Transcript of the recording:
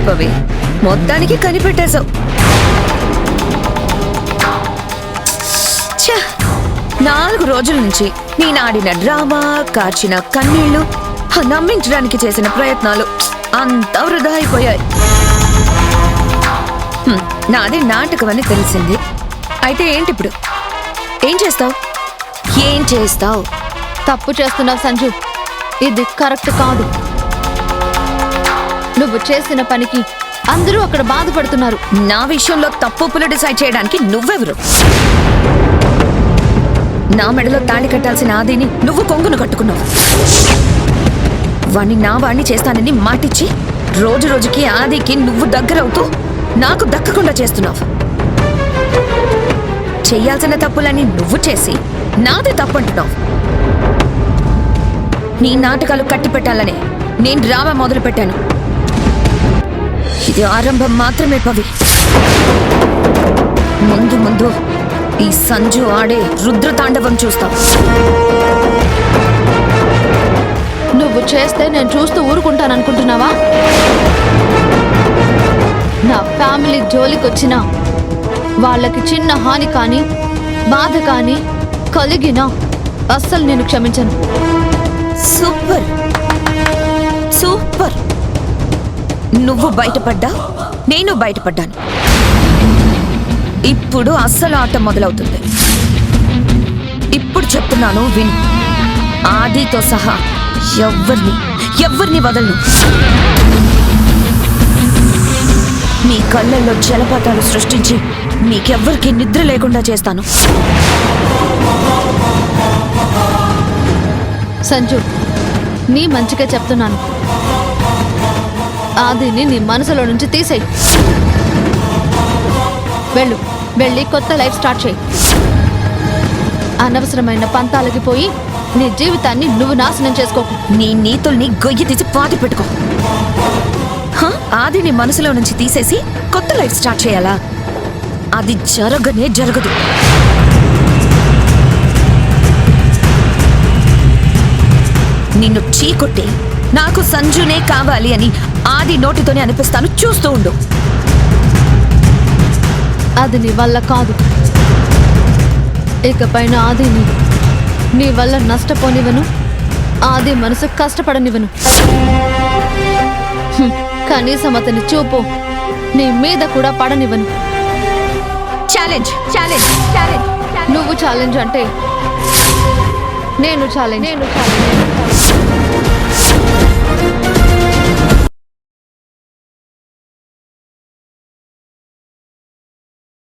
పవి, మొత్తానికి కనిపెట్టేశావు. ఛ! 4 రోజుల నుంచి నేనాడిన డ్రామా, కార్చిన కన్నీళ్లు, నమ్మించడానికి చేసిన ప్రయత్నాలు అంతా వృధా అయిపోయాయి. నాది నాటకం అని తెలిసింది. అయితే ఏంటి ఇప్పుడు? ఏం చేస్తావు? ఏం చేస్తావు? తప్పు చేస్తున్నావు సంజు. ఇది కరెక్ట్ కాదు. నువ్వు చేసిన పనికి అందరూ అక్కడ బాధపడుతున్నారు. నా విషయంలో తప్పులు డిసైడ్ చేయడానికి నువ్వెవరు? నా మెడలో తాళి కట్టాల్సిన ఆదిని నువ్వు కొంగును కట్టుకున్నావు. వాణ్ణి నా వాణ్ణి చేస్తానని మాటిచ్చి రోజు రోజుకి ఆదికి నువ్వు దగ్గరవుతూ నాకు దక్కకుండా చేస్తున్నావు. చెయ్యాల్సిన తప్పులని నువ్వు చేసి నాది తప్పంటున్నావు. నీ నాటకాలు కట్టి పెట్టాలనే నేను డ్రామా మొదలు పెట్టాను. ఇది ఆరంభం మాత్రమే పవి. ముందు ముందు ఈ సంజు ఆడే రుద్రతాండవం చూస్తావు. నువ్వు చేస్తే నేను చూస్తూ ఊరుకుంటాననుకుంటున్నావా? నా ఫ్యామిలీ జోలికొచ్చినా వాళ్ళకి చిన్న హాని కానీ బాధ కానీ కలిగినా అస్సలు నేను క్షమించను. Super super. నువ్వు బయటపడ్డా, నేను బయటపడ్డాను. ఇప్పుడు అస్సలు ఆట మొదలవుతుంది. ఇప్పుడు చెప్తున్నాను విను. ఆదితో సహా ఎవ్వరిని వదలను. మీ కళ్ళల్లో జలపాతాలు సృష్టించి మీకెవ్వరికి నిద్ర లేకుండా చేస్తాను. సంజు, నీ మంచిగా చెప్తున్నాను. ఆదిని నీ మనసులో నుంచి తీసేయి. వెళ్ళి కొత్త లైఫ్ స్టార్ట్ చేయి. అనవసరమైన పంతాలకి పోయి నీ జీవితాన్ని నువ్వు నాశనం చేసుకోకు. నీ నీతుల్ని గొయ్యి తీసి పాతి పెట్టుకో. ఆదిని మనసులో నుంచి తీసేసి కొత్త లైఫ్ స్టార్ట్ చేయాలా? అది జరగదు. నిన్ను చీకొట్టి నాకు సంజునే కావాలి అని ఆది నోటితోనే అనిపిస్తాను. చూస్తూ ఉండు. అది నీ వల్ల కాదు. ఇకపైన ఆదిని నీ వల్ల నష్టపోనివను, ఆది మనసు కష్టపడనివను. కనీసం అతని చూపు నీ మీద కూడా పడనివను. ఛాలెంజ్. నువ్వు ఛాలెంజ్ అంటే నేను ఛాలెంజ్.